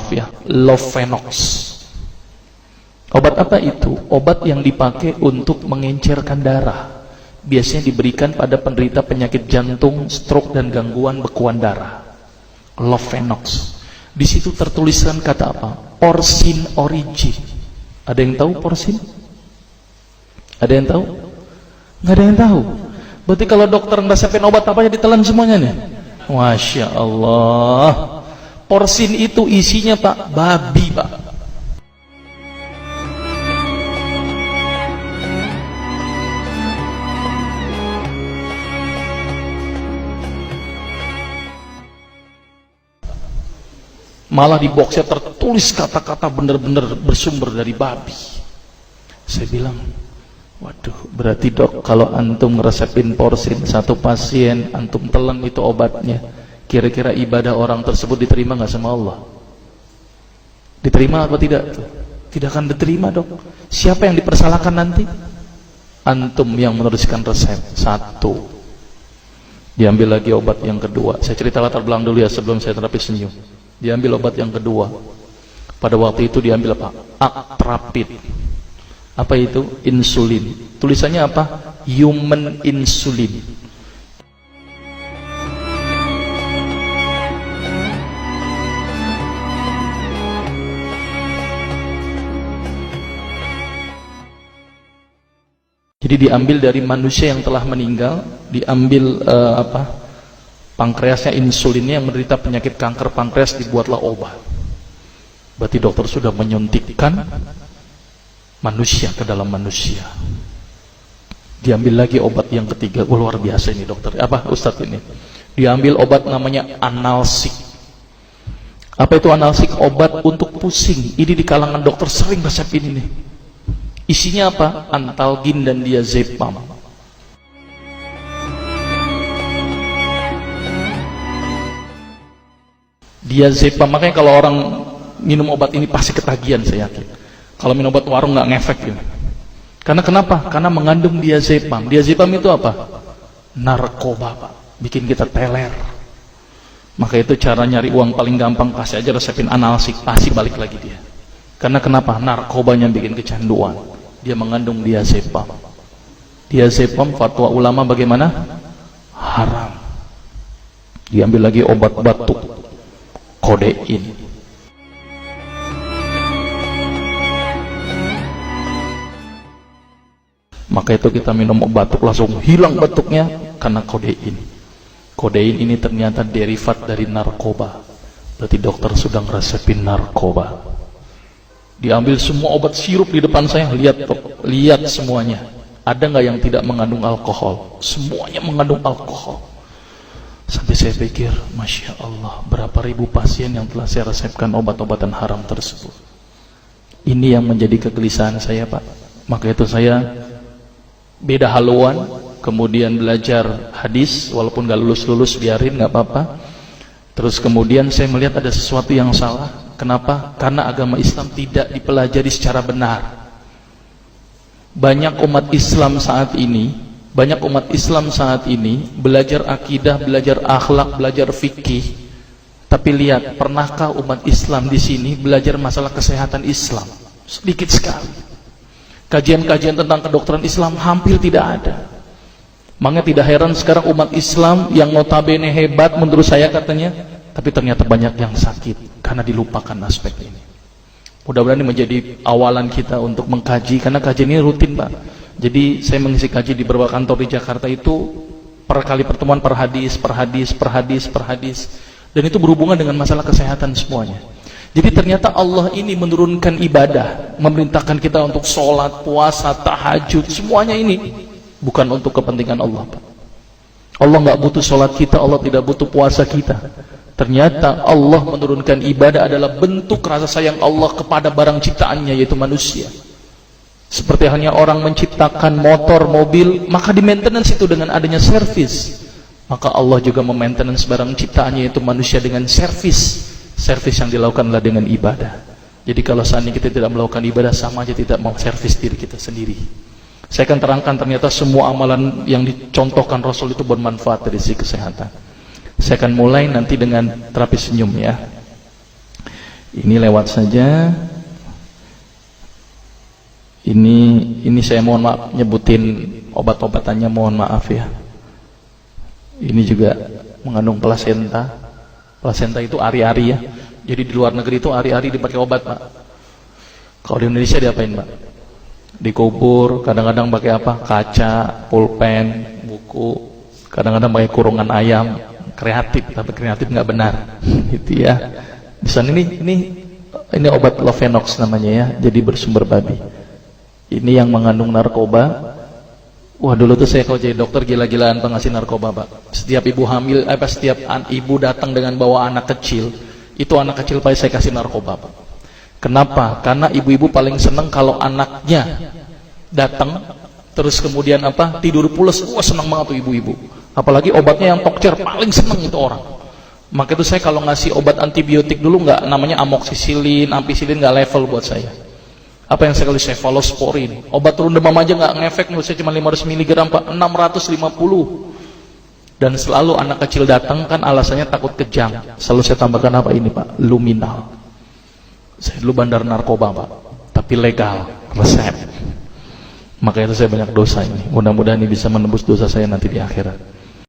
maaf ya, Lovenox. Obat apa itu? Obat yang dipakai untuk mengencerkan darah. Biasanya diberikan pada penderita penyakit jantung, stroke, dan gangguan bekuan darah. Lovenox. Di situ tertuliskan kata apa? Porsin origin. Ada yang tahu porsin? Ada yang tahu? Nggak ada yang tahu. Berarti kalau dokter ngeresepin obat apa aja ditelan semuanya nih. Masya Allah. Porsin itu isinya Pak, babi Pak. Malah di boxnya tertulis kata-kata benar-benar bersumber dari babi. Saya bilang, waduh, berarti dok kalau antum ngeresepin porsin satu pasien, antum telan itu obatnya, kira-kira ibadah orang tersebut diterima nggak sama Allah? Diterima apa tidak? Tidak akan diterima dok. Siapa yang dipersalahkan nanti? Antum yang menuliskan resep. Satu. Diambil lagi obat yang kedua. Saya cerita latar belakang dulu ya sebelum saya terapi senyum. Diambil obat yang kedua. Pada waktu itu diambil apa? Atrapid. Apa itu? Insulin. Tulisannya apa? Human insulin. Jadi diambil dari manusia yang telah meninggal, diambil pankreasnya, insulinnya, yang menderita penyakit kanker pankreas, dibuatlah obat. Berarti dokter sudah menyuntikkan manusia ke dalam manusia. Diambil lagi obat yang ketiga. Luar biasa ini dokter. Apa Ustadz ini? Diambil obat namanya analsik. Apa itu analsik? Obat untuk pusing. Ini di kalangan dokter sering resepin ini. Isinya apa? Antalgin dan diazepam. Diazepam, makanya kalau orang minum obat ini pasti ketagihan, saya yakin. Kalau minum obat warung nggak ngefek ini. Karena kenapa? Karena mengandung diazepam. Diazepam itu apa? Narkoba Pak. Bikin kita teler. Maka itu cara nyari uang paling gampang, kasih aja resepin analsik, pasti balik lagi dia. Karena kenapa? Narkobanya bikin kecanduan. Dia mengandung diazepam. Diazepam fatwa ulama bagaimana? Haram. Diambil lagi obat batuk, kodein. Maka itu kita minum obat batuk langsung hilang batuknya karena kodein. Kodein ini ternyata derivat dari narkoba. Berarti dokter sudah ngeresepin narkoba. Diambil semua obat sirup di depan saya, lihat semuanya. Ada nggak yang tidak mengandung alkohol? Semuanya mengandung alkohol. Sampai saya pikir, Masya Allah, berapa ribu pasien yang telah saya resepkan obat-obatan haram tersebut. Ini yang menjadi kegelisahan saya Pak. Maka itu saya beda haluan, kemudian belajar hadis, walaupun gak lulus-lulus biarin, gak apa-apa. Terus kemudian saya melihat ada sesuatu yang salah. Kenapa? Karena agama Islam tidak dipelajari secara benar. Banyak umat Islam saat ini belajar akidah, belajar akhlak, belajar fikih. Tapi lihat, pernahkah umat Islam di sini belajar masalah kesehatan Islam? Sedikit sekali. Kajian-kajian tentang kedokteran Islam hampir tidak ada. Makanya tidak heran sekarang umat Islam yang notabene hebat menurut saya katanya, tapi ternyata banyak yang sakit karena dilupakan aspek ini. Mudah-mudahan ini menjadi awalan kita untuk mengkaji, karena kajian ini rutin Pak. Jadi saya mengisi kaji di beberapa kantor di Jakarta itu per kali pertemuan, per hadis. Dan itu berhubungan dengan masalah kesehatan semuanya. Jadi ternyata Allah ini menurunkan ibadah, memerintahkan kita untuk sholat, puasa, tahajud, semuanya ini bukan untuk kepentingan Allah Pak. Allah nggak butuh sholat kita, Allah tidak butuh puasa kita. Ternyata Allah menurunkan ibadah adalah bentuk rasa sayang Allah kepada barang ciptaannya, yaitu manusia. Seperti halnya orang menciptakan motor, mobil, maka di maintenance itu dengan adanya servis. Maka Allah juga memaintenance barang ciptaannya, yaitu manusia, dengan servis. Servis yang dilakukan adalah dengan ibadah. Jadi kalau seandainya kita tidak melakukan ibadah, sama aja tidak mau servis diri kita sendiri. Saya akan terangkan ternyata semua amalan yang dicontohkan Rasul itu bermanfaat dari sisi kesehatan. Saya akan mulai nanti dengan terapi senyum ya. Ini lewat saja. Ini saya mohon maaf nyebutin obat-obatannya, mohon maaf ya. Ini juga mengandung plasenta. Plasenta itu ari-ari ya. Jadi di luar negeri itu ari-ari dipakai obat, Pak. Kalau di Indonesia diapain, Pak? Dikubur, kadang-kadang pakai apa? Kaca, pulpen, buku, kadang-kadang pakai kurungan ayam. Kreatif, tapi kreatif nggak benar. Gitu ya. Di sana ini obat Lovenox namanya ya. Jadi bersumber babi. Ini yang mengandung narkoba. Wah, dulu tuh saya kalau jadi dokter gila-gilaan pengasih narkoba, Pak. Setiap ibu hamil, setiap ibu datang dengan bawa anak kecil, itu anak kecil Pak saya kasih narkoba, Pak. Kenapa? Karena ibu-ibu paling seneng kalau anaknya datang terus kemudian tidur pules. Wah, seneng banget tuh ibu-ibu. Apalagi obatnya yang tokcer, paling seneng itu orang. Maka itu saya kalau ngasih obat antibiotik dulu nggak, namanya amoxicillin, ampicillin, nggak level buat saya. Apa yang saya kasih? Cephalosporin. Obat turun demam aja nggak ngefek, menurut saya cuma 500 mg, Pak. 650. Dan selalu anak kecil datang kan alasannya takut kejang. Selalu saya tambahkan apa ini, Pak? Luminal. Saya dulu bandar narkoba, Pak. Tapi legal, resep. Maka itu saya banyak dosa ini. Mudah-mudahan ini bisa menembus dosa saya nanti di akhirat.